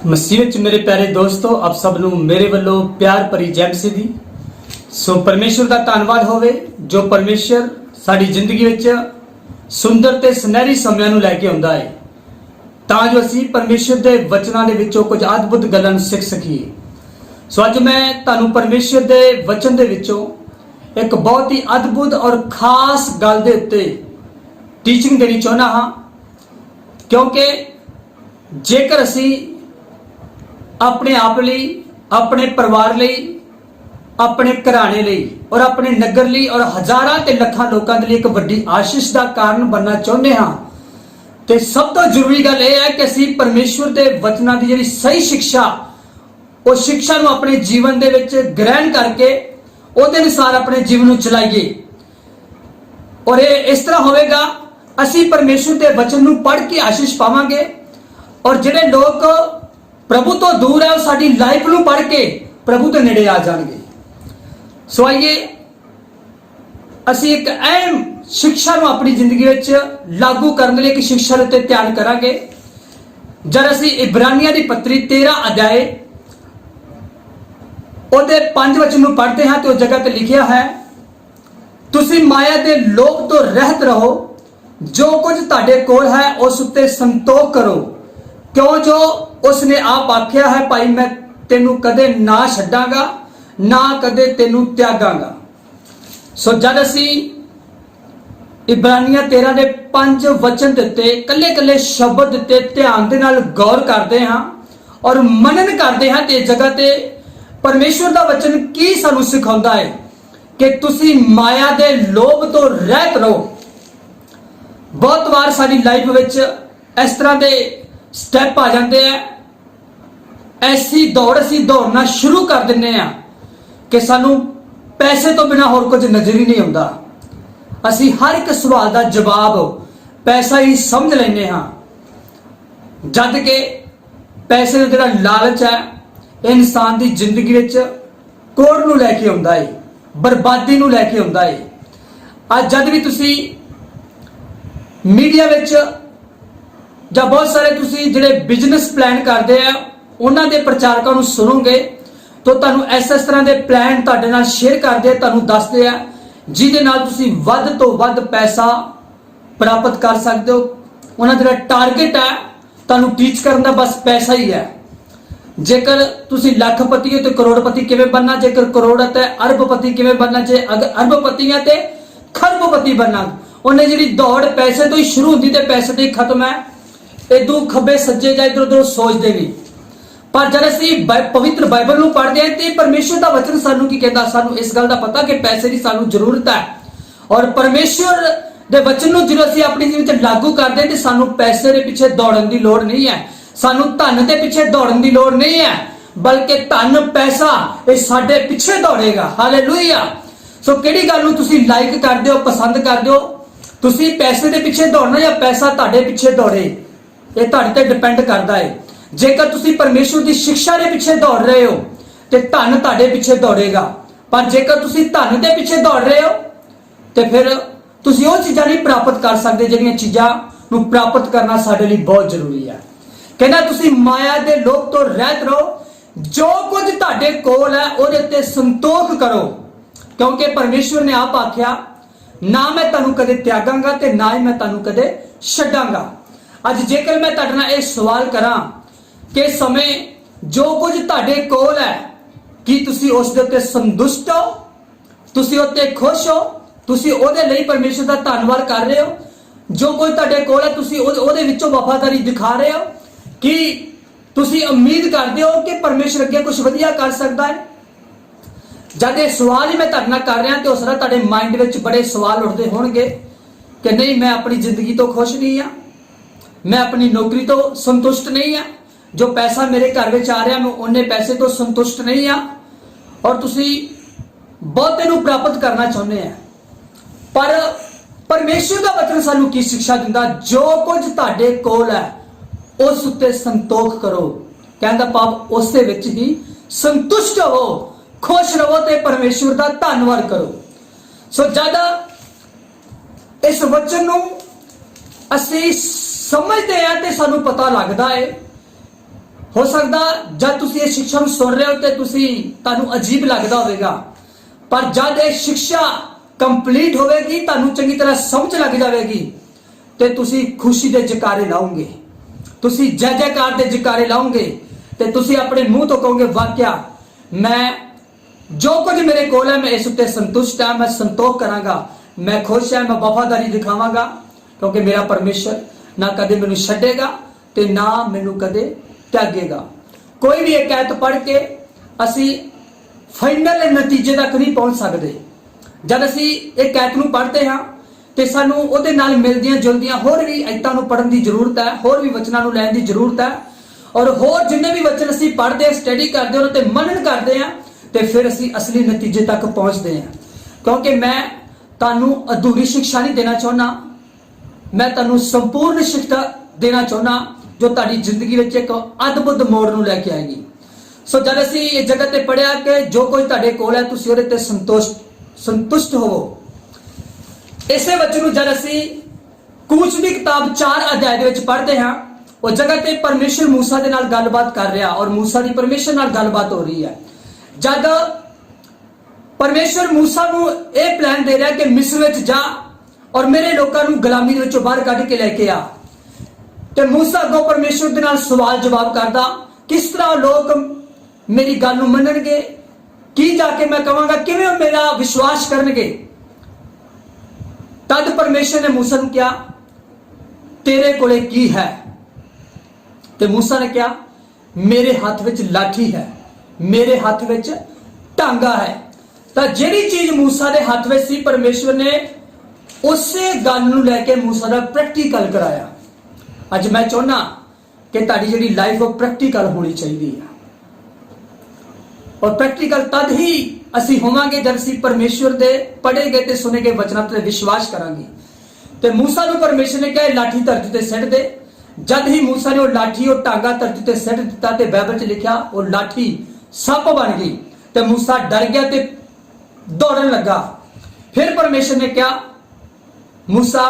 मसीह विच मेरे प्यारे दोस्तों, आप सब नूं मेरे वल्लों प्यार भरी जय मसीह दी। सो परमेश्वर का धन्नवाद होवे जो परमेश्वर साडी जिंदगी विच सुंदर ते सुनहरी समयां नूं लैके आउंदा है तां जो असीं परमेश्वर दे वचनां दे विचों कुछ अद्भुत गल्लां नूं सिख सकीए। सो अज मैं तुहानूं परमेश्वर दे वचन दे विचों एक बहुत ही अद्भुत और खास गल दे उत्ते टीचिंग देनी चाहुंदा हां, क्योंकि जेकर असीं अपने आप लई, अपने परिवार लई, अपने घराने लई और अपने नगर लई और हजारां ते लखां लोकां दे लई एक वड्डी आशीष दा कारण बनना चाहुंदे हां ते सब तो जरूरी गल यह है कि असीं परमेश्वर दे वचनां दी जिहड़ी सही शिक्षा उस शिक्षा नूं अपने जीवन दे विच ग्रहण करके ਉਹਦੇ अनुसार अपने जीवन ਨੂੰ ਚਲਾਈਏ। और ਇਹ इस तरह होवेगा ਅਸੀਂ परमेश्वर ਦੇ वचन ਨੂੰ पढ़ के आशीष पावांगे और ਜਿਹੜੇ लोग प्रभु तो दूर है वो साडी लाइफ ਨੂੰ पढ़ के प्रभु ਦੇ ਨੇੜੇ आ जाएंगे। सो आइए ਅਸੀਂ एक अहम शिक्षा ਨੂੰ अपनी जिंदगी ਵਿੱਚ लागू करने ਲਈ एक शिक्षा ਦੇ ਉੱਤੇ ਧਿਆਨ ਕਰਾਂਗੇ। जब ਅਸੀਂ इब्रानियां ਦੀ पत्री 13 अध्याय ਉਹਦੇ 5 वचन ਨੂੰ पढ़ते हैं तो उस जगह ਤੇ लिखिया है, ਤੁਸੀਂ माया ਦੇ ਲੋਭ ਤੋਂ ਰਹਿਤ ਰਹੋ, जो कुछ ਤੁਹਾਡੇ ਕੋਲ है उस ਉੱਤੇ संतोख करो, क्यों जो उसने आप आख्या है भाई मैं तेनू कदे ना छड्डांगा ना कदे तेनू त्यागांगा। सो जद असी इब्रानियां 13 ਦੇ 5 वचन ਦਿੱਤੇ ਕੱਲੇ ਕੱਲੇ शब्द ਦਿੱਤੇ ध्यान ਦੇ ਨਾਲ गौर करते हाँ और मनन करते हाँ ते जगह ते परमेश्वर का वचन की सानू सिखाउंदा है कि तुसी माया दे लोभ तो रहत रहो। बहुत बार साडी लाइफ विच इस तरह दे स्टैप आ जाते हैं, ऐसी दौड़ असी दौड़ना शुरू कर दिंने आ कि सानू पैसे तो बिना होर कुछ नजर ही नहीं आउंदा। असी हर एक सवाल का जवाब पैसा ही समझ लेने हाँ, जद के पैसे का जिहड़ा लालच है इंसान की जिंदगी विच कोड़ नूं लैके आउंदा है, बर्बादी नूं लैके आउंदा है। अज जद भी तुसी मीडिया विच ਜਾਂ बहुत सारे तुसी जिहड़े बिजनेस प्लान करते हैं उन्हां दे प्रचारकां नूं सुनोगे तो तुहानूं इस तरह के प्लान तुहाडे नाल शेयर करदे तुहानूं दसदे आ जिहदे नाल तुसी वध तो वध पैसा प्राप्त कर सकते हो। उन्हां दा जिहड़ा टारगेट है तुहानूं टीच करन दा बस पैसा ही है। जेकर तुसी लखपति हो तो करोड़पति किवें बनना, जेकर करोड़ है तो अरबपति किवें बनना, जे अगर अरबपति है तो खरबपति बनना। उन्हें जिहड़ी दौड़ पैसे तो ही शुरू होंदी ते पैसे तो ही खत्म है। इधरों खब्बे सज्जे या इधर उधर सोचते नहीं। पर जब असीं पवित्र बाइबल नूं पढ़दे हैं तो परमेश्वर का वचन सानूं की कहता, सानूं इस गल का पता कि पैसे की सानूं जरूरत है और परमेश्वर दे वचन नूं जदों असीं अपनी जीवन च लागू करदे हैं तो सानूं पैसे दे पिछे दौड़न की लोड़ नहीं है, सानूं धन दे पिछे दौड़न की लोड़ नहीं है, बल्कि धन पैसा ये साडे पिछे दौड़ेगा। हालेलुया। सो किहड़ी गल नूं तुसीं लाइक करदे हो, पसंद करदे हो, तुसीं पैसे दे पिछे दौड़ना या पैसा तुहाडे पिछे दौड़े, ये तुहाडे ते डिपेंड करता है। जेकर तुसीं परमेश्वर की शिक्षा के पिछे दौड़ रहे हो तो धन तुहाडे पिछे दौड़ेगा, पर जेकर तुसीं धन के पिछे दौड़ रहे हो तो फिर तुसीं वो चीज़ां नहीं प्राप्त कर सकते जिहड़ियां चीज़ां नूं प्राप्त करना साडे लई बहुत जरूरी है। कहना तुसीं माया दे लोभ तो रहत रहो, जो कुछ तुहाडे कोल है उहदे ते संतोख करो, क्योंकि परमेश्वर ने आप आख्या ना मैं तुहानूं कदे त्यागांगा ते ना ही मैं तुहानूं कदे छड्डांगा। अज जेकर मैं तुहाडे नाल इह सवाल करा कि समय जो कुछ तुहाडे कोल है कि तुसीं उस दे उत्ते संतुष्ट हो, तुसीं उत्ते खुश हो, तुसीं ओहदे लई परमेश्वर दा धन्नवाद कर रहे हो, जो कुछ तुहाडे कोल है तुसीं ओहदे विचों वफादारी दिखा रहे हो कि तुसीं उम्मीद करदे हो कि परमेश्वर अगे कुछ वधिया कर सकदा है। जद ये सवाल ही मैं तुहाडे नाल कर रहा तो उस तरह तुहाडे माइंड विच बड़े सवाल उठदे होणगे कि नहीं मैं अपनी जिंदगी तो खुश नहीं हाँ, मैं अपनी नौकरी तो संतुष्ट नहीं हाँ, जो पैसा मेरे घर में आ रहा मैं उन्ने पैसे तो संतुष्ट नहीं हाँ और तुसी बहुते नूं प्राप्त करना चाहुंदे हैं। पर परमेश्वर का वचन सानू की शिक्षा दिंदा, जो कुछ तुहाडे कोल है उस उत्ते संतोख करो, कहंदा भाव उस दे विच ही संतुष्ट हो, खुश रहो ते परमेश्वर का धन्नवाद करो। सो जद इस वचन नूं असीं समझते हैं तो सानू पता लगता है हो सकता जब तुसी ये शिक्षा ਨੂੰ सुन रहे हो तो ਤੁਹਾਨੂੰ अजीब लगता होगा, पर जब ये शिक्षा कंप्लीट होगी ਤੁਹਾਨੂੰ चंगी तरह समझ लग जाएगी तो तुसी खुशी के जकारे लाओगे, तुसी जय जयकार के जकारे लाओगे तो तुसी अपने मुंह तो कहोगे वाकया मैं जो कुछ मेरे कोल है मैं इस उत्ते संतुष्ट है, मैं संतोख करांगा, मैं खुश है, मैं वफादारी दिखावांगा, क्योंकि मेरा परमेश्वर ना कदे मैनू छड्डेगा ते ना मैनू कदे त्यागेगा। कोई भी एक ऐत पढ़ के असी फाइनल नतीजे तक नहीं पहुंच सकते। जब असी एक ऐत नू पढ़ते हाँ तो सानू उहदे नाल मिलदियां जुलदियां होर भी ऐतां नू पढ़न की जरूरत है, होर भी वचनां नू लैण की जरूरत है, और होर जिन्ने भी वचन असी पढ़ते हैं, स्टडी करते हैं, उन्हां ते मनन करते हैं तो फिर असी असली नतीजे तक पहुंचते हैं। क्योंकि मैं तुहानू अधूरी शिक्षा नहीं देना चाहुंदा, मैं तुहानू संपूर्ण शिक्षा देना चाहुंदा जो तुहाडी जिंदगी विच एक अद्भुत मोड़ नू लैके आएगी। सो जब असी इस जगह ते पढ़िया कि जो कुछ तुहाडे कोल है तुसीं उहदे ते संतुष्ट होवो, इसे वचन नू जब असी कूच दी किताब 4 अध्याय दे विच पढ़दे हां, उस जगह ते परमेश्वर मूसा दे नाल गलबात कर रहा और मूसा दी परमेश्वर नाल गलबात हो रही है। जब परमेश्वर मूसा नू यह प्लान दे रहा कि मिस्र विच जा और मेरे लोगों नू गुलामी दे विचों बाहर कढ के लैके आ, ते मूसा अगों परमेश्वर दे नाल सवाल जवाब करदा किस तरह लोग मेरी गल नू मनणगे, की जाके मैं कहांगा, किवें मेरा विश्वास करनगे। तद परमेश्वर ने मूसा नू कहा तेरे कोले की है, ते मूसा ने कहा मेरे हाथ विच लाठी है, मेरे हाथ विच टांगा है। तो जिहड़ी चीज मूसा दे हाथ विच सी परमेश्वर ने उसे गल नू लैके मूसा दा प्रैक्टिकल कराया। अज मैं चाहुंदा कि तुहाडी जिहड़ी लाइफ वो प्रैक्टिकल होनी चाहिए है, और प्रैक्टिकल तद ही असी होवांगे जब असी परमेश्वर दे पढ़े गए ते सुने गए वचनां ते विश्वास करांगे। ते मूसा नू परमेश्वर ने कहा लाठी धरती ते सिट दे। जद ही मूसा ने वो लाठी और टांगा धरती ते सिट दिता ते बाइबल च लिखा वो लाठी सप बन गई ते मूसा डर गया ते दौड़न लगा। फिर परमेश्वर ने कहा मूसा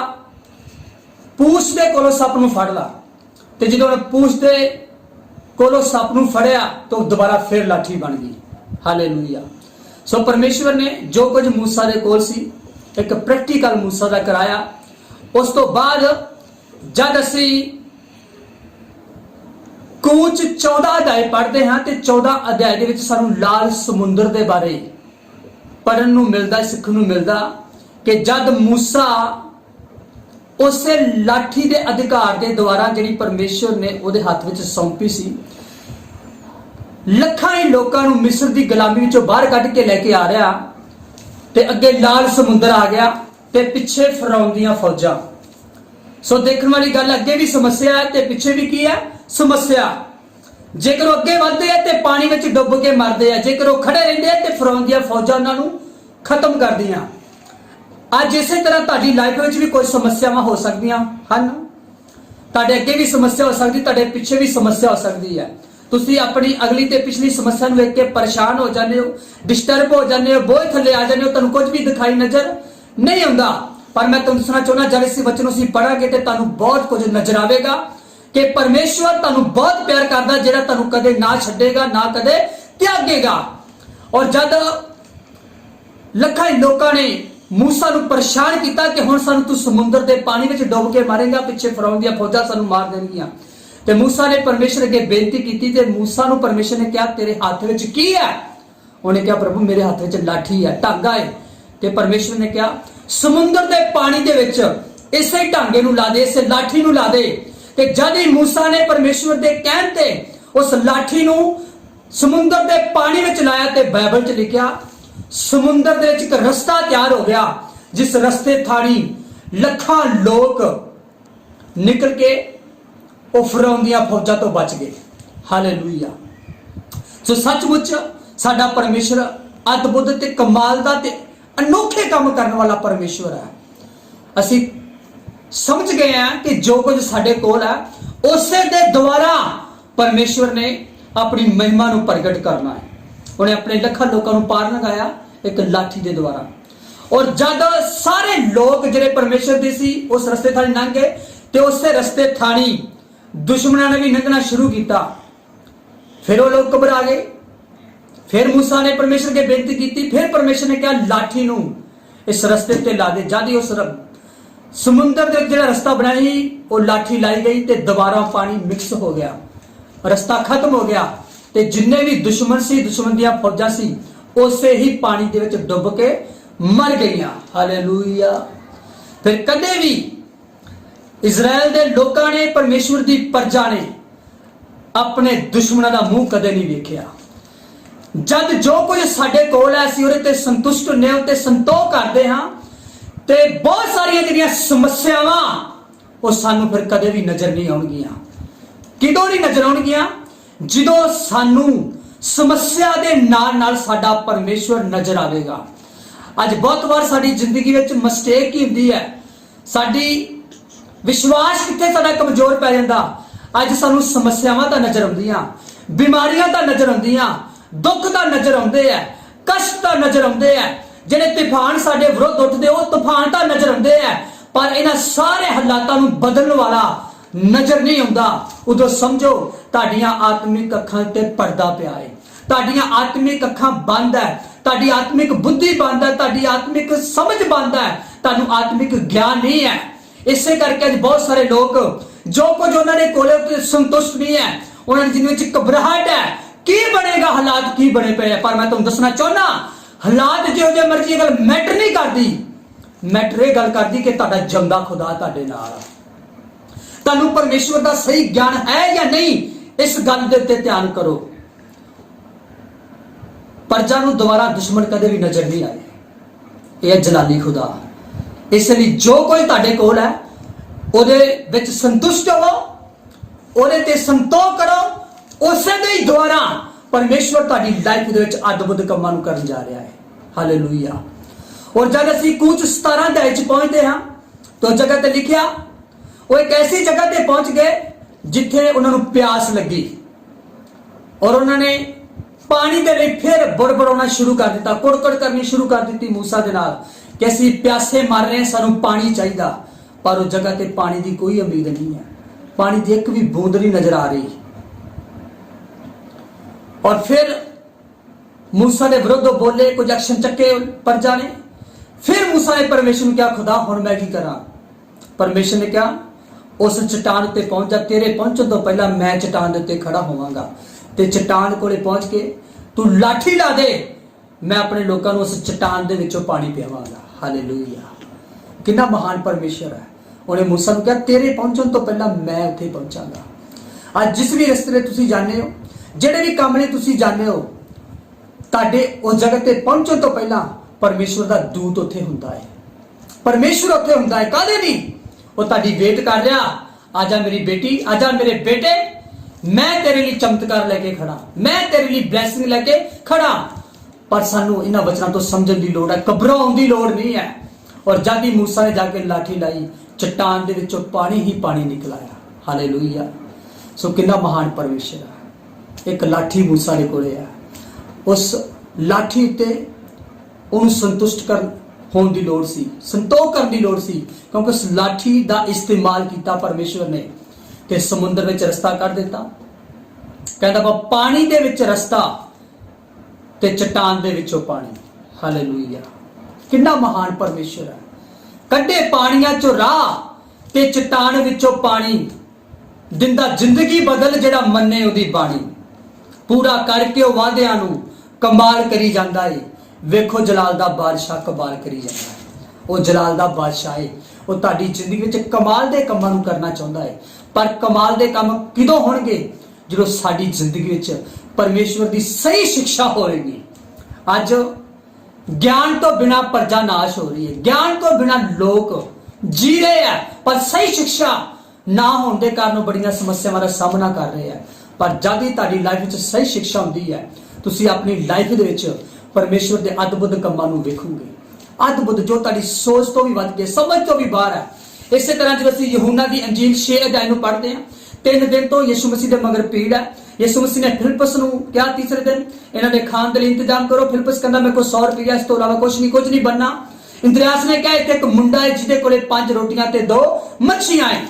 पूछ दे कोलों सप नू फड़ ला, ते जदों पूछ दे कोलों सप नू फड़िया तो दोबारा फिर लाठी बन गई। हालेलुया। सो परमेश्वर ने जो कुछ मूसा दे कोल सी एक प्रैक्टिकल मूसा दा कराया। उस तो बाद जद असी कूच 14 अध्याय पढ़ते हैं तो 14 अध्याय दे विच सानू लाल समुंदर दे बारे पढ़न नू मिलदा, सिखण नू मिलदा कि जद मूसा उसे लाठी दे अधिकार दे द्वारा जिहड़ी परमेश्वर ने उहदे हाथ विच सौंपी सी, लखां ही लोकां नू मिस्र दी गुलामी विचों बाहर कढ के लैके आ रहा, ते अगे लाल समुंदर आ गया ते पिछे फिरौन दीयां फौजां। सो देखण वाली गल अगे भी समस्या है ते पिछे भी की है समस्या। जेकर अगे वधदे हैं ते पानी विच डुब के मरदे हैं, जेकर वो खड़े रहिंदे हैं ते फिरौन दीयां फौजां उन्हां नू खत्म कर दियां। अज इसे तरह तुहाडी लाइफ में भी कोई समस्यावां हो सकदियां हन, तुहाडे अगे भी समस्या हो सकदी, तुहाडे पिछे भी समस्या हो सकदी है। तुसी अपनी अगली ते पिछली समस्या नूं वेख के परेशान हो जाते हो, डिस्टर्ब हो जाते हो, बोझ थले आ जाते हो, तुहानूं कुछ भी दिखाई नजर नहीं आउंदा। पर मैं तुहानूं दसना चाहुंदा जब इस वचन नूं असीं पढ़ांगे ते तुहानूं बहुत कुछ नजर आवेगा कि परमेश्वर तुहानूं बहुत प्यार करदा, जिहड़ा तुहानूं कदे ना छड्डेगा ना कदे त्यागेगा। और जद लखां लोकां ने मूसा नूं परेशान किया कि हुण सानूं तू समुंदर के पानी विच डुब के मारेगा, पिछे फिरौन दीयां फौजां सानूं मार देणगियां, ते मूसा ने परमेश्वर अगे बेनती की ते मूसा नूं परमेश्वर ने कहा तेरे हाथ विच की है? उन्हें कहा प्रभु मेरे हाथ विच लाठी है, टांगा है। ते परमेश्वर ने कहा समुंदर के पानी दे विच इसे टांगे नूं ला दे, इस लाठी नूं ला दे। ते जद ही मूसा ने परमेश्वर दे कहण ते उस लाठी नूं समुंदर के पानी विच लाया ते बाइबल च लिखिया समुंदर दे विच एक रस्ता तैयार हो गया, जिस रस्ते थाणी लखां लोग निकल के वो फिरौन दीयां फौजां तो बच गए। हालेलुया। सो सचमुच साडा परमेश्वर अद्भुत ते कमाल दा ते अनोखे काम करने वाला परमेश्वर है। असी समझ गए हैं कि जो कुछ साडे कोल है उसे दे द्वारा परमेश्वर ने अपनी महिमा नूं प्रगट करना है। उन्हें अपने लखां लोगों को पार लगाया एक लाठी के द्वारा। और जब सारे लोग जिहड़े परमेश्वर दे सी उस रस्ते थाणी लंघ गए ते उस रस्ते थाणी दुश्मनां ने भी लंघना शुरू किया। फिर वो लोग घबरा गए। फिर मूसा ने परमेश्वर के बेनती की। फिर परमेश्वर ने कहा लाठी नू इस रस्ते ते ला दे। जद ही उस समुंदर दे जिहड़ा रस्ता बनाया ही वो लाठी लाई गई ते दोबारा पानी मिक्स हो गया, रस्ता खत्म हो गया ते जिन्ने भी दुश्मन सी, दुश्मन दियां फौजां सी, उसे ही पानी दे विच डुब के मर गईयां। हालेलुया। फिर कदे भी इजराइल दे लोकां ने, परमेश्वर दी प्रजा ने अपने दुश्मनों का मुंह कदे नहीं वेखिया। जद जो कुछ साडे कोल है असीं उहदे ते संतुष्ट ने ते संतोख करदे हां ते बहुत सारियां जिहड़ियां समस्यावां वो सानू फिर कदे भी नजर नहीं आउणगियां। किदों नहीं नजर आउणगियां? जिदों सानू समस्या दे नाल नाल साडा परमेश्वर नजर आवेगा। अज बहुत बार साडी जिंदगी विच मिस्टेक ही हुंदी है, साडी विश्वास कित्थे साडा कमजोर पै जांदा। अज सानू समस्यावां तां नजर आउंदियां, बीमारियां तां नजर आउंदियां, दुख तां नजर आउंदे है, कष्ट तां नजर आउंदे है, जिहड़े तूफान साडे विरुद्ध उठदे वो तूफान तां नजर आउंदे है, पर इन्हां सारे हालातां नूं बदलण वाला नजर नहीं आउंदा। उदों समझो तुहाडीआं आत्मिक अखां ते पर्दा पिया है, तुहाडीआं आत्मिक अखां बंद है, तुहाडी आत्मिक बुद्धि बंद है, तुहाडी आत्मिक समझ बंद है, तुहानूं आत्मिक ज्ञान नहीं है। इसे करके अज बहुत सारे लोग जो कुछ उन्होंने कोले संतुष्ट नहीं है, उन्होंने जिन्हें विच घबराहट है, की बनेगा, हालात की बने पे है। पर मैं तुहानूं दसना चाहना हालात जो जे मर्जी गल मैटर नहीं करती, मैटर ये गल करती कि तुहाडा जमदा खुदा तुहाडे नाल है। तुहानूं परमेश्वर का सही ज्ञान है या नहीं, इस गल दे उत्ते ध्यान करो। प्रजा नूं दोबारा दुश्मन कदे भी नजर नहीं आए, यह जलाली खुदा। इसलिए जो कोई तुहाडे कोल है ਉਹਦੇ ਵਿੱਚ संतुष्ट हो, ਉਹਦੇ ਤੇ ਸੰਤੋਖ करो, ਉਸੇ ਦੇ ਹੀ ਦੁਆਰਾ परमेश्वर ਤੁਹਾਡੀ ਲਾਈਫ ਦੇ ਵਿੱਚ ਅਦਭੁਤ ਕੰਮਾਂ ਨੂੰ ਕਰਨ ਜਾ ਰਿਹਾ ਹੈ। ਹਾਲੇਲੂਇਆ। और जब ਅਸੀਂ कूच 17 ਅਧਿਆਇ ਚ ਪਹੁੰਚਦੇ ਹਾਂ तो जगह ਤੇ लिखिया वो एक ऐसी जगह ਤੇ पहुंच गए जिथे ਉਹਨਾਂ ਨੂੰ ਪਿਆਸ ਲੱਗੀ और उन्होंने पानी ਦੇ ਲਈ फिर बड़बड़ाना शुरू कर दिता, कुड़कुड़ करनी शुरू कर दी मूसा ਦੇ ਨਾਲ कि ਅਸੀਂ प्यासे मर रहे हैं, सानू पानी चाहिए। पर उस जगह ते पानी की कोई उम्मीद नहीं है, पानी की एक भी बूंद नहीं नजर आ रही। और फिर मूसा के विरुद्ध बोले, कुछ एक्शन चके प्रजा ने। फिर मूसा ने परमेश्वर ने कहा खुदा हुण मैं की करा। परमेश्वर ने कहा उस चट्टान उत्ते पहुंच जा, तेरे पहुंचण तो पहला मैं चट्टान दे उत्ते खड़ा होवांगा ते चट्टान कोले पहुंच के तू लाठी ला दे, मैं अपने लोगों को उस चट्टान दे विचों पानी पियावांगा। हालेलुया। कितना महान परमेश्वर है। उन्हें मूसा को कहा तेरे पहुंचण तो पहला मैं उत्थे पहुंचांगा। आज जिस भी रस्ते तुसीं जाने हो, जिहड़े भी काम ने तुसीं जाने हो, तुहाडे उस जगह ते पहुंचण तो पहला परमेश्वर दा दूत उत्थे हुंदा है, परमेश्वर उत्थे हुंदा है। काहदे नहीं? वो तुहाडी वेट कर रहा, आजा मेरी बेटी, आजा मेरे बेटे, मैं तेरे लिए चमत्कार लेके खड़ा, मैं तेरे लिए ब्लैसिंग लेके खड़ा। पर सानू इन्हां वचनां तो समझण दी लोड़ है, घबराउण दी लोड़ नहीं है। और जद ही मूसा ने जाके लाठी लाई, चट्टान दे विचों पानी ही पानी निकल आया। हालेलुया। सो कितना महान परमेश्वर है। एक लाठी मूसा दे कोले है, उस लाठी उत्ते उन्हें संतुष्ट कर होने की लोड़ सी, संतोख करने की लोड़ सी, क्योंकि उस लाठी का इस्तेमाल किया परमेश्वर ने ते समुद्र में रस्ता कर दिता। कहता पानी दे विच रस्ता ते चट्टान दे विचों पानी। हालेलुया। कितना महान परमेश्वर है। कड्डे पानियां चो राह ते चट्टान विचों पानी दिंदा, जिंदगी बदल जेड़ा मन्ने उदी बाणी, पूरा करके वो वादियां नूं कमाल करी जांदा है। वेखो जलाल दा बादशाह कमाल करी जांदा है। वो जलाल दा बादशाह है, वो तुहाडी जिंदगी विच कमाल दे कामां नूं करना चाहुंदा है। पर कमाल दे काम किदों होणगे? जो साडी जिंदगी विच परमेश्वर दी सही शिक्षा होएगी। अज ज्ञान तो बिना प्रजा नाश हो रही है, ज्ञान तो बिना लोग जी रहे हैं, पर सही शिक्षा ना होने के कारण बड़ियां समस्यावां का सामना कर रहे हैं। पर जद ही तुहाडी लाइफ विच सही शिक्षा हुंदी है, तुसीं अपनी लाइफ दे विच परमेश्वर के अद्भुत कामां नूं वेखोगे। अद्भुत जो तुहाडी सोच तो भी वध के, समझ तो भी बाहर है। इस तरह जो असीं यूहन्ना दी अंजील 6 अध्याय नूं पढ़दे हां, 3 दिन तो यीशु मसीह के मगर भीड़ है। यीशु मसीह ने फिलिप्पस नूं क्या तीसरे दिन इन्हां दे खाण दे लई इंतजाम करो। फिलिप्पस कहंदा मेरे को 100 रुपया, इस तो इलावा कुछ नहीं बनना। इंद्रियास ने कहा एक मुंडा है जिहदे कोले 5 रोटियां ते 2 मच्छियां है।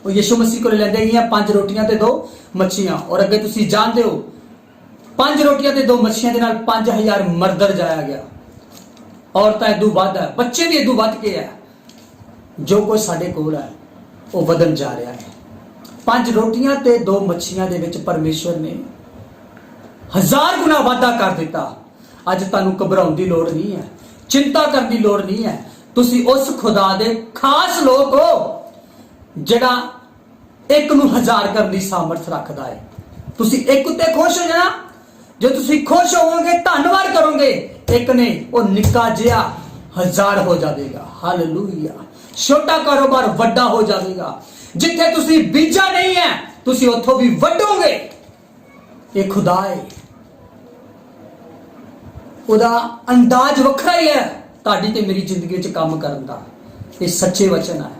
ਉਹ ਯਿਸੂ ਮਸੀਹ ਕੋਲ ਲੈਂਦੇ ਗਈਆਂ 5 ਰੋਟੀਆਂ ਤੇ 2 ਮੱਛੀਆਂ। ਔਰ ਅੱਗੇ ਤੁਸੀਂ ਜਾਣਦੇ ਹੋ 5 ਰੋਟੀਆਂ ਤੇ 2 ਮੱਛੀਆਂ ਦੇ ਨਾਲ 5000 ਮਰਦਰ ਜਾਇਆ ਗਿਆ। ਔਰਤਾਂ ਇਦੋਂ ਵੱਧ ਹੈ, ਬੱਚੇ ਵੀ ਇਦੋਂ ਵੱਧ ਕੇ ਹੈ। ਜੋ ਕੁਝ ਸਾਡੇ ਕੋਲ ਹੈ ਉਹ ਵਧਣ ਜਾ ਰਿਹਾ ਹੈ। 5 ਰੋਟੀਆਂ ਤੇ 2 ਮੱਛੀਆਂ ਦੇ ਵਿੱਚ ਪਰਮੇਸ਼ਵਰ ਨੇ 1000 ਗੁਣਾ ਵਾਧਾ ਕਰ ਦਿੱਤਾ। ਅੱਜ ਤੁਹਾਨੂੰ ਘਬਰਾਉਣ ਦੀ ਲੋੜ ਨਹੀਂ ਹੈ, ਚਿੰਤਾ ਕਰਨ ਦੀ ਲੋੜ ਨਹੀਂ ਹੈ। ਤੁਸੀਂ ਉਸ ਖੁਦਾ ਦੇ ਖਾਸ ਲੋਕ ਹੋ ਜਿਹੜਾ ਇੱਕ ਨੂੰ 1000 ਕਰਨ ਦੀ ਸਾਮਰਥ ਰੱਖਦਾ ਹੈ। ਤੁਸੀਂ ਇੱਕ ਉੱਤੇ ਖੁਸ਼ ਹੋ ਜਾਣਾ। ਜੇ ਤੁਸੀਂ ਖੁਸ਼ ਹੋਵੋਗੇ, ਧੰਨਵਾਦ ਕਰੋਗੇ, ਇੱਕ ਨੇ ਉਹ ਨਿੱਕਾ ਜਿਹਾ 1000 ਹੋ ਜਾਵੇਗਾ। ਹਾਲੇਲੂਇਆ। ਛੋਟਾ ਕਾਰੋਬਾਰ ਵੱਡਾ ਹੋ ਜਾਵੇਗਾ। ਜਿੱਥੇ ਤੁਸੀਂ ਬੀਜਾ ਨਹੀਂ ਹੈ, ਤੁਸੀਂ ਉੱਥੋਂ ਵੀ ਵੱਢੋਗੇ। ਇਹ ਖੁਦਾ ਹੈ, ਉਹਦਾ ਅੰਦਾਜ਼ ਵੱਖਰਾ ਹੀ ਹੈ ਤੁਹਾਡੀ ਤੇ ਮੇਰੀ ਜ਼ਿੰਦਗੀ ਵਿੱਚ ਕੰਮ ਕਰਨ ਦਾ। ਇਹ ਸੱਚੇ ਵਚਨ ਹੈ।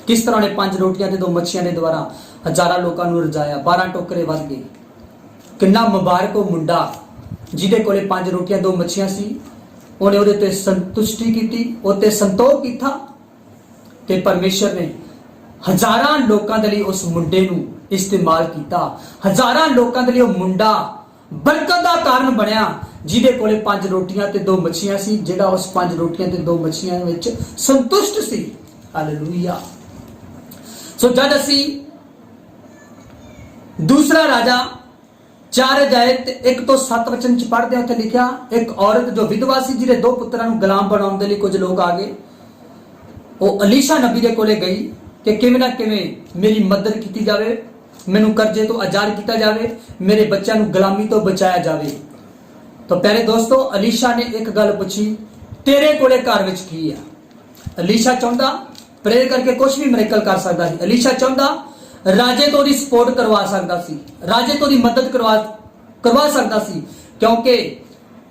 ਕਿਸ ਤਰ੍ਹਾਂ ਨੇ 5 ਰੋਟੀਆਂ ਤੇ 2 ਮੱਛੀਆਂ ਦੇ ਦੁਆਰਾ ਹਜ਼ਾਰਾਂ ਲੋਕਾਂ ਨੂੰ ਰਜਾਇਆ। 12 ਟੋਕਰੇ ਵੱਧ ਗਏ। ਕਿੰਨਾ ਮੁਬਾਰਕ ਉਹ ਮੁੰਡਾ ਜਿਹਦੇ ਕੋਲੇ 5 ਰੋਟੀਆਂ 2 ਮੱਛੀਆਂ ਸੀ। ਉਹਨੇ ਉਹਦੇ ਤੇ ਸੰਤੁਸ਼ਟੀ ਕੀਤੀ, ਉਹਤੇ ਸੰਤੋਖ ਕੀਤਾ ਤੇ ਪਰਮੇਸ਼ਰ ਨੇ ਹਜ਼ਾਰਾਂ ਲੋਕਾਂ ਦੇ ਲਈ ਉਸ ਮੁੰਡੇ ਨੂੰ ਇਸਤੇਮਾਲ ਕੀਤਾ। ਹਜ਼ਾਰਾਂ ਲੋਕਾਂ ਦੇ ਲਈ ਉਹ ਮੁੰਡਾ ਬਰਕਤ ਦਾ ਕਾਰਨ ਬਣਿਆ, ਜਿਹਦੇ ਕੋਲੇ 5 ਰੋਟੀਆਂ ਤੇ 2 ਮੱਛੀਆਂ ਸੀ, ਜਿਹੜਾ ਉਸ 5 ਰੋਟੀਆਂ ਤੇ 2 ਮੱਛੀਆਂ ਵਿੱਚ ਸੰਤੁਸ਼ਟ ਸੀ। ਹਾਲੇਲੂਇਆ। ਸੋ ਜਦ ਅਸੀਂ ਦੂਸਰਾ ਰਾਜਾ 4 ਅਧਿਆਇ 1 ਤੋਂ 7 ਵਚਨ ਚ ਪੜ੍ਹਦੇ ਹਾਂ, ਉੱਥੇ ਲਿਖਿਆ ਇੱਕ ਔਰਤ ਜੋ ਵਿਧਵਾ ਸੀ, ਜਿਹਦੇ 2 ਪੁੱਤਰਾਂ ਨੂੰ ਗੁਲਾਮ ਬਣਾਉਣ ਦੇ ਲਈ ਕੁਝ ਲੋਕ ਆ ਗਏ। ਉਹ ਅਲੀਸ਼ਾ ਨਬੀ ਦੇ ਕੋਲੇ ਗਈ ਕਿ ਕਿਵੇਂ ਨਾ ਕਿਵੇਂ ਮੇਰੀ ਮਦਦ ਕੀਤੀ ਜਾਵੇ, ਮੈਨੂੰ ਕਰਜ਼ੇ ਤੋਂ ਆਜ਼ਾਦ ਕੀਤਾ ਜਾਵੇ, ਮੇਰੇ ਬੱਚਿਆਂ ਨੂੰ ਗੁਲਾਮੀ ਤੋਂ ਬਚਾਇਆ ਜਾਵੇ। ਤਾਂ ਪਿਆਰੇ ਦੋਸਤੋ, ਅਲੀਸ਼ਾ ਨੇ ਇੱਕ ਗੱਲ ਪੁੱਛੀ, ਤੇਰੇ ਕੋਲੇ ਘਰ ਵਿੱਚ ਕੀ ਹੈ? ਅਲੀਸ਼ਾ ਚਾਹੁੰਦਾ ਪ੍ਰੇਅਰ ਕਰਕੇ ਕੁਝ ਵੀ ਮਿਰੇਕਲ ਕਰ ਸਕਦਾ ਸੀ। ਅਲੀਸ਼ਾ ਚਾਹੁੰਦਾ ਰਾਜੇ ਤੋਂ ਉਹਦੀ ਸਪੋਰਟ ਕਰਵਾ ਸਕਦਾ ਸੀ, ਰਾਜੇ ਤੋਂ ਦੀ ਮਦਦ ਕਰਵਾ ਸਕਦਾ ਸੀ, ਕਿਉਂਕਿ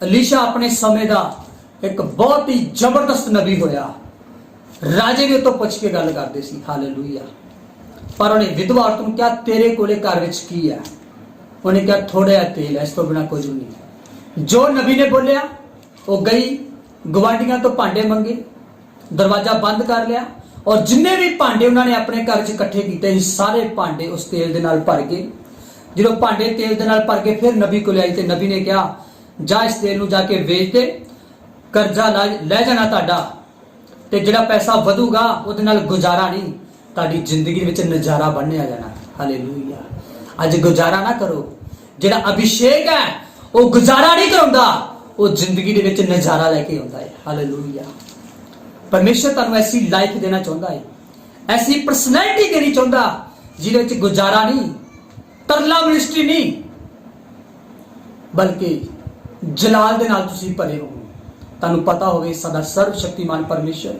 ਅਲੀਸ਼ਾ ਆਪਣੇ ਸਮੇਂ ਦਾ ਇੱਕ ਬਹੁਤ ਹੀ ਜ਼ਬਰਦਸਤ ਨਬੀ ਹੋਇਆ। ਰਾਜੇ ਵੀ ਉਹ ਤੋਂ ਪੁੱਛ ਕੇ ਗੱਲ ਕਰਦੇ ਸੀ। ਹਾਲੇਲੂਇਆ। ਪਰ ਉਹਨੇ ਵਿਧਵਾ ਔਰਤ ਨੂੰ ਕਿਹਾ, ਤੇਰੇ ਕੋਲੇ ਘਰ ਵਿੱਚ ਕੀ ਹੈ? ਉਹਨੇ ਕਿਹਾ, ਥੋੜਾ ਜਿਹਾ ਤੇਲ ਹੈ, ਇਸ ਤੋਂ ਬਿਨਾਂ ਕੁਝ ਨਹੀਂ। ਜੋ ਨਬੀ ਨੇ ਬੋਲਿਆ, ਉਹ ਗਈ, ਗਵਾਂਢੀਆਂ ਤੋਂ ਭਾਂਡੇ ਮੰਗੇ, ਦਰਵਾਜ਼ਾ ਬੰਦ ਕਰ ਲਿਆ, ਔਰ ਜਿੰਨੇ ਵੀ ਭਾਂਡੇ ਉਹਨਾਂ ਨੇ ਆਪਣੇ ਘਰ 'ਚ ਇਕੱਠੇ ਕੀਤੇ ਸੀ, ਸਾਰੇ ਭਾਂਡੇ ਉਸ ਤੇਲ ਦੇ ਨਾਲ ਭਰ ਗਏ। ਜਦੋਂ ਭਾਂਡੇ ਤੇਲ ਦੇ ਨਾਲ ਭਰ ਕੇ ਫਿਰ ਨਬੀ ਕੋਲ ਆਈ ਤੇ ਨਬੀ ਨੇ ਕਿਹਾ, ਜਾ ਇਸ ਤੇਲ ਨੂੰ ਜਾ ਕੇ ਵੇਚ ਦੇ, ਕਰਜ਼ਾ ਲੈ ਜਾਣਾ ਤੁਹਾਡਾ, ਤੇ ਜਿਹੜਾ ਪੈਸਾ ਵਧੂਗਾ ਉਹਦੇ ਨਾਲ ਗੁਜ਼ਾਰਾ ਨਹੀਂ, ਤੁਹਾਡੀ ਜ਼ਿੰਦਗੀ ਵਿੱਚ ਨਜ਼ਾਰਾ ਬਣਿਆ ਜਾਣਾ। ਹਾਲੇਲੂਇਆ। ਅੱਜ ਗੁਜ਼ਾਰਾ ਨਾ ਕਰੋ। ਜਿਹੜਾ ਅਭਿਸ਼ੇਕ ਹੈ ਉਹ ਗੁਜ਼ਾਰਾ ਨਹੀਂ ਕਰਾਉਂਦਾ, ਉਹ ਜ਼ਿੰਦਗੀ ਦੇ ਵਿੱਚ ਨਜ਼ਾਰਾ ਲੈ ਕੇ ਆਉਂਦਾ ਹੈ। ਹਾਲੇਲੂਇਆ। ਪਰਮੇਸ਼ਰ ਤੁਹਾਨੂੰ ਐਸੀ ਲਾਈਫ ਦੇਣਾ ਚਾਹੁੰਦਾ ਹੈ, ਐਸੀ ਪਰਸਨੈਲਿਟੀ ਦੇਣੀ ਚਾਹੁੰਦਾ ਜਿਹਦੇ ਵਿੱਚ ਗੁਜ਼ਾਰਾ ਨਹੀਂ, ਤਰਲਾ ਮਿਨਿਸਟਰੀ ਨਹੀਂ, ਬਲਕਿ ਜਲਾਲ ਦੇ ਨਾਲ ਤੁਸੀਂ ਭਰੇ ਹੋ। ਤੁਹਾਨੂੰ ਪਤਾ ਹੋਵੇ ਸਾਡਾ ਸਰਵ ਸ਼ਕਤੀਮਾਨ ਪਰਮੇਸ਼ਰ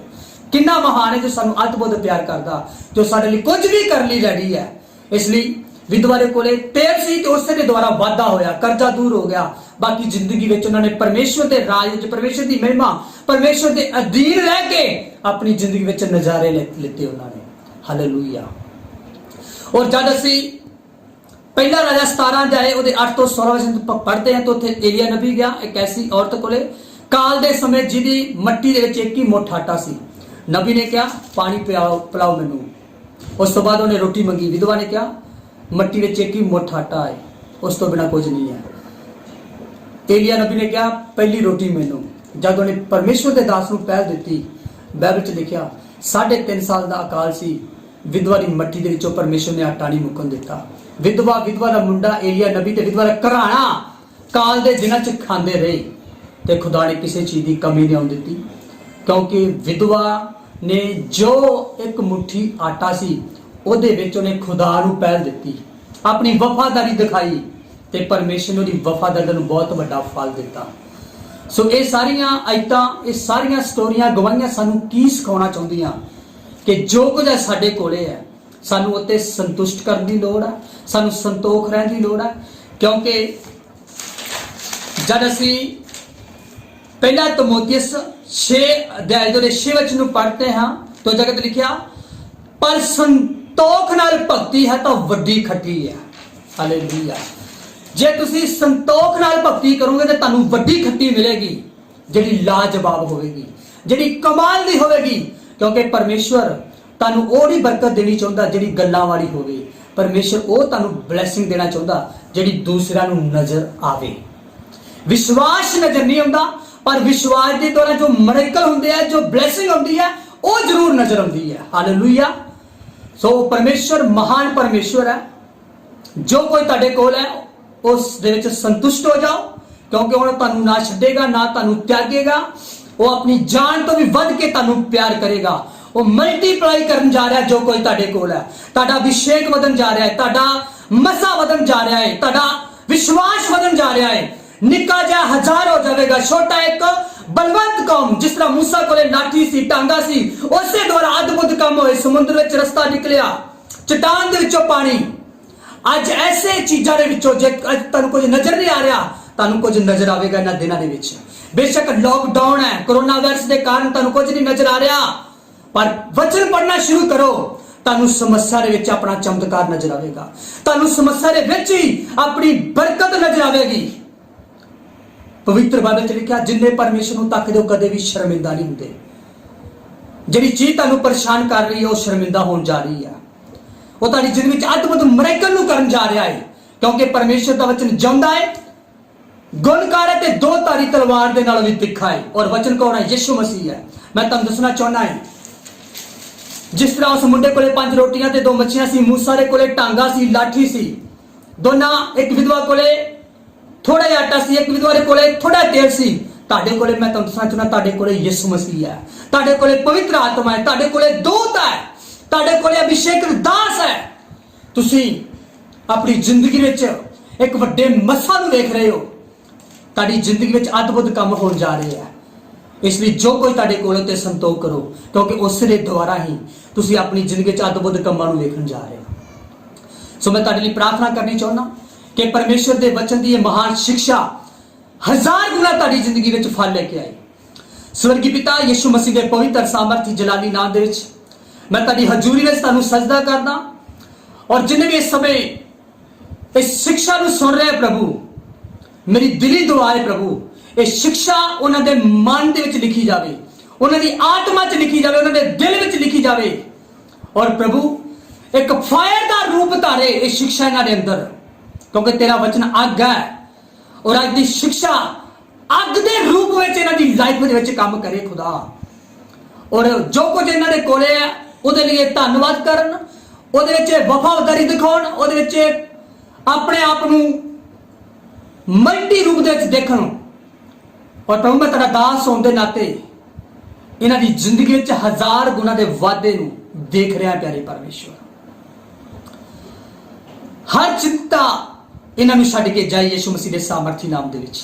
ਕਿੰਨਾ ਮਹਾਨ ਹੈ, ਜੋ ਸਾਨੂੰ ਅਦਭੁਤ ਪਿਆਰ ਕਰਦਾ, ਜੋ ਸਾਡੇ ਲਈ ਕੁਝ ਵੀ ਕਰਨ ਲਈ ਰੈਡੀ ਹੈ। ਇਸ ਲਈ ਵਿਧਵਾ ਦੇ ਕੋਲੇ ਤੇਲ ਸੀ ਤੇ ਉਸੇ ਦੇ ਦੁਆਰਾ ਵਾਧਾ ਹੋਇਆ, ਕਰਜ਼ਾ ਦੂਰ ਹੋ ਗਿਆ। ਬਾਕੀ ਜ਼ਿੰਦਗੀ ਵਿੱਚ ਉਹਨਾਂ ਨੇ ਪਰਮੇਸ਼ਰ ਦੇ ਰਾਜ ਵਿੱਚ, ਪਰਮੇਸ਼ਰ ਦੀ ਮਹਿਮਾ, ਪਰਮੇਸ਼ਰ ਦੇ ਅਧੀਨ ਰਹਿ ਕੇ ਆਪਣੀ ਜ਼ਿੰਦਗੀ ਵਿੱਚ ਨਜ਼ਾਰੇ ਲਿੱਤੇ ਉਹਨਾਂ ਨੇ। ਹਾਲੇਲੂਇਆ। ਔਰ ਜਦ ਅਸੀਂ ਪਹਿਲਾ ਰਾਜਾ 17 ਅਧਿਆਇ ਉਹਦੇ 8 ਤੋਂ 16 ਵਚਨ ਪੜ੍ਹਦੇ ਹਾਂ, ਤਾਂ ਉੱਥੇ ਏਲੀਆ ਨਬੀ ਗਿਆ ਇੱਕ ਐਸੀ ਔਰਤ ਕੋਲੇ ਕਾਲ ਦੇ ਸਮੇਂ ਜਿਹਦੀ ਮੱਟੀ ਦੇ ਵਿੱਚ ਇੱਕ ਹੀ ਮੁੱਠ ਆਟਾ ਸੀ। ਨਬੀ ਨੇ ਕਿਹਾ, ਪਾਣੀ ਪਿਲਾਓ ਮੈਨੂੰ। ਉਸ ਤੋਂ ਬਾਅਦ ਉਹਨੇ ਰੋਟੀ ਮੰਗੀ। ਵਿਧਵਾ ਨੇ ਕਿਹਾ, ਮੱਟੀ ਵਿੱਚ ਇੱਕ ਹੀ ਮੁੱਠ ਆਟਾ ਹੈ, ਉਸ ਤੋਂ ਬਿਨਾਂ ਕੁਝ ਨਹੀਂ ਹੈ। ਏਲੀਆ ਨਬੀ ਨੇ ਕਿਹਾ, ਪਹਿਲੀ ਰੋਟੀ ਮੈਨੂੰ। ਜਦ ਉਹਨੇ ਪਰਮੇਸ਼ਵਰ ਦੇ ਦਾਸ ਨੂੰ ਪਹਿਲ ਦਿੱਤੀ, ਬਾਈਬਲ 'ਚ ਲਿਖਿਆ 3.5 ਸਾਲ ਦਾ ਅਕਾਲ ਸੀ, ਵਿਧਵਾ ਦੀ ਮੱਟੀ ਦੇ ਵਿੱਚੋਂ ਪਰਮੇਸ਼ਵਰ ਨੇ ਆਟਾ ਨਹੀਂ ਮੁੱਕਣ ਦਿੱਤਾ। ਵਿਧਵਾ ਦਾ ਮੁੰਡਾ ਏਲੀਆ ਨਬੀ ਤੇ ਵਿਧਵਾ ਦਾ ਘਰਾਣਾ ਕਾਲ ਦੇ ਦਿਨਾਂ 'ਚ ਖਾਂਦੇ ਰਹੇ ਤੇ ਖੁਦਾ ਨੇ ਕਿਸੇ ਚੀਜ਼ ਦੀ ਕਮੀ ਨਹੀਂ ਆਉਣ ਦਿੱਤੀ, ਕਿਉਂਕਿ ਵਿਧਵਾ ਨੇ ਜੋ ਇੱਕ ਮੁੱਠੀ ਆਟਾ ਸੀ ਉਹਦੇ ਵਿੱਚ ਉਹਨੇ ਖੁਦਾ ਨੂੰ ਪਹਿਲ ਦਿੱਤੀ, ਆਪਣੀ ਵਫਾਦਾਰੀ ਦਿਖਾਈ ਤੇ ਪਰਮੇਸ਼ਰ ਨੇ ਉਹਦੀ ਵਫਾਦਾਰੀ ਨੂੰ ਬਹੁਤ ਵੱਡਾ ਫਲ ਦਿੱਤਾ। ਸੋ ਇਹ ਸਾਰੀਆਂ ਆਇਤਾਂ, ਇਹ ਸਾਰੀਆਂ ਸਟੋਰੀਆਂ, ਗਵਾਹੀਆਂ ਸਾਨੂੰ ਕੀ ਸਿਖਾਉਣਾ ਚਾਹੁੰਦੀਆਂ ਕਿ ਜੋ ਕੁਝ ਹੈ ਸਾਡੇ ਕੋਲੇ ਹੈ, ਸਾਨੂੰ ਉੱਤੇ ਸੰਤੁਸ਼ਟ ਕਰਨ ਦੀ ਲੋੜ ਹੈ, ਸਾਨੂੰ ਸੰਤੋਖ ਰਹਿਣ ਦੀ ਲੋੜ ਹੈ। ਕਿਉਂਕਿ ਜਦ ਅਸੀਂ ਪਹਿਲਾ ਤਮੋਥੀਅਸ 6 ਅਧਿਆਇ ਦੇ 6 ਵਚਨ ਨੂੰ ਪੜ੍ਹਦੇ ਹਾਂ ਤਾਂ ਜਗਤ ਲਿਖਿਆ, ਪਰ ਸੰਤੋਖ ਨਾਲ ਭਗਤੀ ਹੈ ਤਾਂ ਵੱਡੀ ਖੱਟੀ ਹੈ। ਹਾਲੇਲੂਇਆ। ਜੇ ਤੁਸੀਂ ਸੰਤੋਖ ਨਾਲ ਭਗਤੀ ਕਰੋਗੇ ਤਾਂ ਤੁਹਾਨੂੰ ਵੱਡੀ ਖੱਟੀ ਮਿਲੇਗੀ, ਜਿਹੜੀ ਲਾਜਵਾਬ ਹੋਵੇਗੀ, ਜਿਹੜੀ ਕਮਾਲ ਦੀ ਹੋਵੇਗੀ, ਕਿਉਂਕਿ ਪਰਮੇਸ਼ਵਰ ਤੁਹਾਨੂੰ ਉਹ ਨਹੀਂ ਬਰਕਤ ਦੇਣੀ ਚਾਹੁੰਦਾ ਜਿਹੜੀ ਗੱਲਾਂ ਵਾਲੀ ਹੋਵੇ। ਪਰਮੇਸ਼ਰ ਉਹ ਤੁਹਾਨੂੰ ਬਲੇਸਿੰਗ ਦੇਣਾ ਚਾਹੁੰਦਾ ਜਿਹੜੀ ਦੂਸਰਿਆਂ ਨੂੰ ਨਜ਼ਰ ਆਵੇ। ਵਿਸ਼ਵਾਸ ਨਜ਼ਰ ਨਹੀਂ ਆਉਂਦਾ, ਪਰ ਵਿਸ਼ਵਾਸ ਦੇ ਦੁਆਰਾ ਜੋ ਮਿਰੇਕਲ ਹੁੰਦੇ ਆ, ਜੋ ਬਲੇਸਿੰਗ ਹੁੰਦੀ ਹੈ, ਉਹ ਜ਼ਰੂਰ ਨਜ਼ਰ ਆਉਂਦੀ ਹੈ। ਹਾਲੇਲੂਇਆ। ਸੋ ਪਰਮੇਸ਼ਰ ਮਹਾਨ ਪਰਮੇਸ਼ਰ ਹੈ। ਜੋ ਕੋਈ ਤੁਹਾਡੇ ਕੋਲ ਹੈ ਉਸ ਦੇ ਵਿੱਚ ਸੰਤੁਸ਼ਟ ਹੋ ਜਾਓ, ਕਿਉਂਕਿ ਉਹ ਤੁਹਾਨੂੰ ਨਾ ਛੱਡੇਗਾ, ਨਾ ਤੁਹਾਨੂੰ ਤਿਆਗੇਗਾ। ਉਹ ਆਪਣੀ ਜਾਨ ਤੋਂ ਵੀ ਵੱਧ ਕੇ ਤੁਹਾਨੂੰ ਪਿਆਰ ਕਰੇਗਾ। ਉਹ ਮਲਟੀਪਲਾਈ ਕਰਨ ਜਾ ਰਿਹਾ। ਜੋ ਕੋਈ ਤੁਹਾਡੇ ਕੋਲ ਹੈ, ਤੁਹਾਡਾ ਅਭਿਸ਼ੇਕ ਵਧਣ ਜਾ ਰਿਹਾ ਹੈ, ਤੁਹਾਡਾ ਮਸਾ ਵਧਣ ਜਾ ਰਿਹਾ ਹੈ, ਤੁਹਾਡਾ ਵਿਸ਼ਵਾਸ ਵਧਣ ਜਾ ਰਿਹਾ ਹੈ। ਨਿੱਕਾ ਜਿਹਾ 1000 ਹੋ ਜਾਵੇਗਾ, ਛੋਟਾ ਇੱਕ ਬਲਵੰਤ ਕੌਮ। ਜਿਸ ਤਰ੍ਹਾਂ मूसा ਕੋਲੇ ਲਾਠੀ ਸੀ, ਟਾਂਗਾ ਸੀ, ਉਸੇ ਦੁਆਰਾ ਅਦਭੁਤ ਕੰਮ ਹੋਏ। ਸਮੁੰਦਰ ਵਿੱਚ ਰਸਤਾ ਨਿਕਲਿਆ, ਚਟਾਨ ਦੇ ਵਿੱਚੋਂ ਪਾਣੀ। ਅੱਜ ਐਸੇ ਚੀਜ਼ਾਂ ਦੇ ਵਿੱਚੋਂ ਜੇ ਅੱਜ ਤੁਹਾਨੂੰ ਕੁਝ ਨਜ਼ਰ ਨਹੀਂ ਆ ਰਿਹਾ, ਤੁਹਾਨੂੰ ਕੁਝ ਨਜ਼ਰ ਆਵੇਗਾ ਇਹਨਾਂ ਦਿਨਾਂ ਦੇ ਵਿੱਚ। ਬੇਸ਼ੱਕ ਲੋਕਡਾਊਨ ਹੈ, ਕੋਰੋਨਾ ਵਾਇਰਸ ਦੇ ਕਾਰਨ ਤੁਹਾਨੂੰ ਕੁਝ ਨਹੀਂ ਨਜ਼ਰ ਆ ਰਿਹਾ, ਪਰ ਵਚਨ ਪੜ੍ਹਨਾ ਸ਼ੁਰੂ ਕਰੋ। ਤੁਹਾਨੂੰ ਸਮੱਸਿਆ ਦੇ ਵਿੱਚ ਆਪਣਾ ਚਮਤਕਾਰ ਨਜ਼ਰ ਆਵੇਗਾ। ਤੁਹਾਨੂੰ ਸਮੱਸਿਆ ਦੇ ਵਿੱਚ ਹੀ ਆਪਣੀ ਬਰਕਤ ਨਜ਼ਰ ਆਵੇਗੀ। ਪਵਿੱਤਰ ਬਾਈਬਲ ਚ ਲਿਖਿਆ, ਜਿੰਨੇ ਪਰਮੇਸ਼ਰ ਨੂੰ ਤੱਕਦੇ ਹੋ ਕਦੇ ਵੀ ਸ਼ਰਮਿੰਦਾ ਨਹੀਂ ਹੁੰਦੇ। ਜਿਹੜੀ ਚੀਜ਼ ਤੁਹਾਨੂੰ ਪਰੇਸ਼ਾਨ ਕਰ ਰਹੀ ਹੈ ਉਹ ਸ਼ਰਮਿੰਦਾ ਹੋਣ ਜਾ ਰਹੀ ਹੈ। ਉਹ ਤੁਹਾਡੀ ਜ਼ਿੰਦਗੀ ਵਿੱਚ ਅਦਭੁਤ ਮਿਰੇਕਲ ਨੂੰ ਕਰਨ ਜਾ ਰਿਹਾ ਹੈ, ਕਿਉਂਕਿ ਪਰਮੇਸ਼ਰ ਦਾ ਵਚਨ ਜਿਉਂਦਾ ਹੈ, ਗੁਣਕਾਰ ਹੈ ਤੇ ਦੋ ਧਾਰੀ ਤਲਵਾਰ ਦੇ ਨਾਲ ਵੀ ਤਿੱਖਾ ਹੈ। ਔਰ ਵਚਨ ਕੌਣ ਹੈ? ਯਿਸੂ ਮਸੀਹ ਹੈ। ਮੈਂ ਤੁਹਾਨੂੰ ਦੱਸਣਾ ਚਾਹੁੰਦਾ ਹਾਂ, ਜਿਸ ਤਰ੍ਹਾਂ ਉਸ ਮੁੰਡੇ ਕੋਲੇ 5 ਰੋਟੀਆਂ ਤੇ 2 ਮੱਛੀਆਂ ਸੀ, मूसा ਦੇ ਕੋਲੇ ਟਾਂਗਾ ਸੀ, ਲਾਠੀ ਸੀ, ਦੋਨਾਂ। ਇੱਕ ਵਿਧਵਾ ਕੋਲੇ ਥੋੜਾ ਜਿਹਾ ਆਟਾ ਸੀ, ਇੱਕ ਵਿਧਵਾ ਦੇ ਕੋਲੇ ਥੋੜਾ ਤੇਲ ਸੀ। ਤੁਹਾਡੇ ਕੋਲੇ ਮੈਂ ਤੁਹਾਨੂੰ ਦੱਸਣਾ ਚਾਹੁੰਦਾ, ਤੁਹਾਡੇ ਕੋਲੇ ਯਿਸੂ ਮਸੀਹ ਹੈ, ਤੁਹਾਡੇ ਕੋਲੇ ਪਵਿੱਤਰ ਆਤਮਾ ਹੈ, ਤੁਹਾਡੇ ਕੋਲੇ ਦੂਤ ਹੈ, ਤੁਹਾਡੇ ਕੋਲੇ ਅਭਿਸ਼ੇਕ ਦਾਸ ਹੈ। ਤੁਸੀਂ ਆਪਣੀ ਜ਼ਿੰਦਗੀ ਵਿੱਚ ਇੱਕ ਵੱਡੇ ਮਸਾ ਨੂੰ ਵੇਖ ਰਹੇ ਹੋ। ਤੁਹਾਡੀ ਜ਼ਿੰਦਗੀ ਵਿੱਚ ਅਦਭੁਤ ਕੰਮ ਹੋਣ ਜਾ ਰਹੇ ਆ। ਇਸ ਲਈ ਜੋ ਕੋਈ ਤੁਹਾਡੇ ਕੋਲ ਤੇ ਸੰਤੋਖ ਕਰੋ, ਕਿਉਂਕਿ ਉਸ ਦੇ ਦੁਆਰਾ ਹੀ ਤੁਸੀਂ ਆਪਣੀ ਜ਼ਿੰਦਗੀ ਵਿੱਚ ਅਦਭੁਤ ਕੰਮਾਂ ਨੂੰ ਵੇਖਣ ਜਾ ਰਹੇ ਹੋ। ਸੋ ਮੈਂ ਤੁਹਾਡੇ ਲਈ ਪ੍ਰਾਰਥਨਾ ਕਰਨੀ ਚਾਹੁੰਦਾ ਕਿ ਪਰਮੇਸ਼ਰ ਦੇ ਵਚਨ ਦੀ ਇਹ ਮਹਾਨ ਸਿੱਖਿਆ 1000 ਗੁਣਾ ਤੁਹਾਡੀ ਜ਼ਿੰਦਗੀ ਵਿੱਚ ਫਲ ਲੈ ਕੇ ਆਏ। ਸਵਰਗੀ ਪਿਤਾ ਯਿਸੂ ਮਸੀਹ ਦੇ ਪਵਿੱਤਰ ਸਾਮਰਥੀ ਜਲਾਲੀ ਨਾਮ ਦੇ ਵਿੱਚ ਮੈਂ ਤੁਹਾਡੀ ਹਜ਼ੂਰੀ ਵਿੱਚ ਤੁਹਾਨੂੰ ਸਜਦਾ ਕਰਦਾ। ਔਰ ਜਿੰਨੇ ਵੀ ਇਸ ਸਮੇਂ ਇਸ ਸਿੱਖਿਆ ਨੂੰ ਸੁਣ ਰਹੇ ਪ੍ਰਭੂ, ਮੇਰੀ ਦਿਲੀ ਦੁਆ ਹੈ ਪ੍ਰਭੂ, ਇਹ ਸਿੱਖਿਆ ਉਹਨਾਂ ਦੇ ਮਨ ਦੇ ਵਿੱਚ ਲਿਖੀ ਜਾਵੇ, ਉਹਨਾਂ ਦੀ ਆਤਮਾ 'ਚ ਲਿਖੀ ਜਾਵੇ, ਉਹਨਾਂ ਦੇ ਦਿਲ ਵਿੱਚ ਲਿਖੀ ਜਾਵੇ। ਔਰ ਪ੍ਰਭੂ ਇੱਕ ਫਾਇਰ ਦਾ ਰੂਪ ਧਾਰੇ ਇਹ ਸਿੱਖਿਆ ਇਹਨਾਂ ਦੇ ਅੰਦਰ, ਕਿਉਂਕਿ ਤੇਰਾ ਵਚਨ ਅੱਗ ਹੈ। ਔਰ ਅੱਜ ਦੀ ਸਿੱਖਿਆ ਅੱਗ ਦੇ ਰੂਪ ਵਿੱਚ ਇਹਨਾਂ ਦੀ ਲਾਈਫ ਦੇ ਵਿੱਚ ਕੰਮ ਕਰੇ ਖੁਦਾ। ਔਰ ਜੋ ਕੁਝ ਇਹਨਾਂ ਦੇ ਕੋਲੇ ਹੈ ਉਹਦੇ ਲਈ ਧੰਨਵਾਦ ਕਰਨ, ਉਹਦੇ ਵਿੱਚ ਵਫਾਦਾਰੀ ਦਿਖਾਉਣ, ਉਹਦੇ ਵਿੱਚ ਆਪਣੇ ਆਪ ਨੂੰ ਮਲਟੀ ਰੂਪ ਦੇ ਵਿੱਚ ਦੇਖਣ। ਔਰ ਪ੍ਰਭੂ ਮੈਂ ਤੇਰਾ ਦਾਸ ਹੋਣ ਦੇ ਨਾਤੇ ਇਹਨਾਂ ਦੀ ਜ਼ਿੰਦਗੀ ਵਿੱਚ 1000 ਗੁਣਾ ਦੇ ਵਾਧੇ ਨੂੰ ਦੇਖ ਰਿਹਾ ਪਿਆਰੇ ਪਰਮੇਸ਼ਵਰ। ਹਰ ਚਿੰਤਾ ਇਹਨਾਂ ਨੂੰ ਛੱਡ ਕੇ ਜਾਈ ਯਿਸੂ ਮਸੀਹ ਦੇ ਸਾਮਰਥੀ ਨਾਮ ਦੇ ਵਿੱਚ।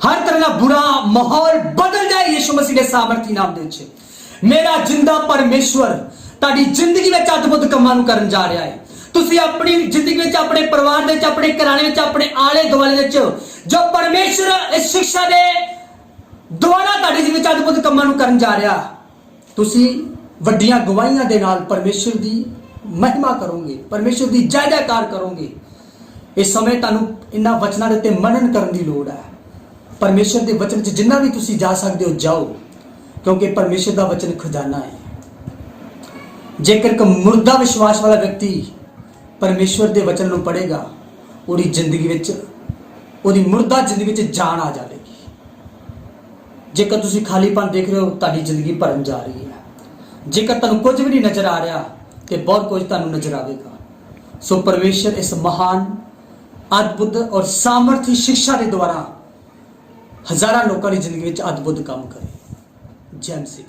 ਹਰ ਤਰ੍ਹਾਂ ਦਾ ਬੁਰਾ ਮਾਹੌਲ ਬਦਲ ਜਾਏ ਯਿਸੂ ਮਸੀਹ ਦੇ ਸਾਮਰਥੀ ਨਾਮ ਦੇ ਵਿੱਚ। ਮੇਰਾ ਜਿੰਦਾ ਪਰਮੇਸ਼ਵਰ ਤੁਹਾਡੀ ਜ਼ਿੰਦਗੀ ਵਿੱਚ ਅਦਭੁਤ ਕੰਮਾਂ ਨੂੰ ਕਰਨ ਜਾ ਰਿਹਾ ਹੈ। ਤੁਸੀਂ ਆਪਣੀ ਜ਼ਿੰਦਗੀ ਵਿੱਚ, ਆਪਣੇ ਪਰਿਵਾਰ ਦੇ ਵਿੱਚ, ਆਪਣੇ ਘਰਾਣੇ ਵਿੱਚ, ਆਪਣੇ ਆਲੇ ਦੁਆਲੇ ਵਿੱਚ ਜੋ ਪਰਮੇਸ਼ਰ ਇਸ ਸਿੱਖਿਆ ਦੇ ਦੁਆਰਾ ਤੁਹਾਡੀ ਜ਼ਿੰਦਗੀ ਵਿੱਚ ਅਦਭੁਤ ਕੰਮਾਂ ਨੂੰ ਕਰਨ ਜਾ ਰਿਹਾ, ਤੁਸੀਂ ਵੱਡੀਆਂ ਗਵਾਹੀਆਂ ਦੇ ਨਾਲ ਪਰਮੇਸ਼ਰ ਦੀ ਮਹਿਮਾ ਕਰੋਗੇ, ਪਰਮੇਸ਼ਰ ਦੀ ਜੈ ਜੈਕਾਰ ਕਰੋਗੇ। ਇਸ ਸਮੇਂ ਤੁਹਾਨੂੰ ਇਹਨਾਂ ਵਚਨਾਂ ਦੇ ਉੱਤੇ ਮਨਨ ਕਰਨ ਦੀ ਲੋੜ ਹੈ। ਪਰਮੇਸ਼ਰ ਦੇ ਵਚਨ 'ਚ ਜਿੰਨਾ ਵੀ ਤੁਸੀਂ ਜਾ ਸਕਦੇ ਹੋ ਜਾਓ, ਕਿਉਂਕਿ ਪਰਮੇਸ਼ਰ ਦਾ ਵਚਨ ਖਜ਼ਾਨਾ ਹੈ। ਜੇਕਰ ਇੱਕ ਮੁਰਦਾ ਵਿਸ਼ਵਾਸ ਵਾਲਾ ਵਿਅਕਤੀ ਪਰਮੇਸ਼ਵਰ ਦੇ ਵਚਨ ਨੂੰ ਪੜ੍ਹੇਗਾ, ਉਹਦੀ ਜ਼ਿੰਦਗੀ ਵਿੱਚ, ਉਹਦੀ ਮੁਰਦਾ ਜ਼ਿੰਦਗੀ ਵਿੱਚ ਜਾਨ ਆ ਜਾਵੇਗੀ। ਜੇਕਰ ਤੁਸੀਂ ਖਾਲੀਪਨ ਦੇਖ ਰਹੇ ਹੋ, ਤੁਹਾਡੀ ਜ਼ਿੰਦਗੀ ਭਰਨ ਜਾ ਰਹੀ ਹੈ। ਜੇਕਰ ਤੁਹਾਨੂੰ ਕੁਝ ਵੀ ਨਹੀਂ ਨਜ਼ਰ ਆ ਰਿਹਾ ਤੇ ਬਹੁਤ ਕੁਝ ਤੁਹਾਨੂੰ ਨਜ਼ਰ ਆਵੇਗਾ। ਸੋ ਪਰਮੇਸ਼ਰ ਇਸ ਮਹਾਨ ਅਦਭੁਤ ਔਰ ਸਾਮਰਥੀ ਸਿੱਖਿਆ ਦੇ ਦੁਆਰਾ ਹਜ਼ਾਰਾਂ ਲੋਕਾਂ ਦੀ ਜ਼ਿੰਦਗੀ ਵਿੱਚ ਅਦਭੁਤ ਕੰਮ ਕਰੇ। ਜੈ ਮਸੀਹ।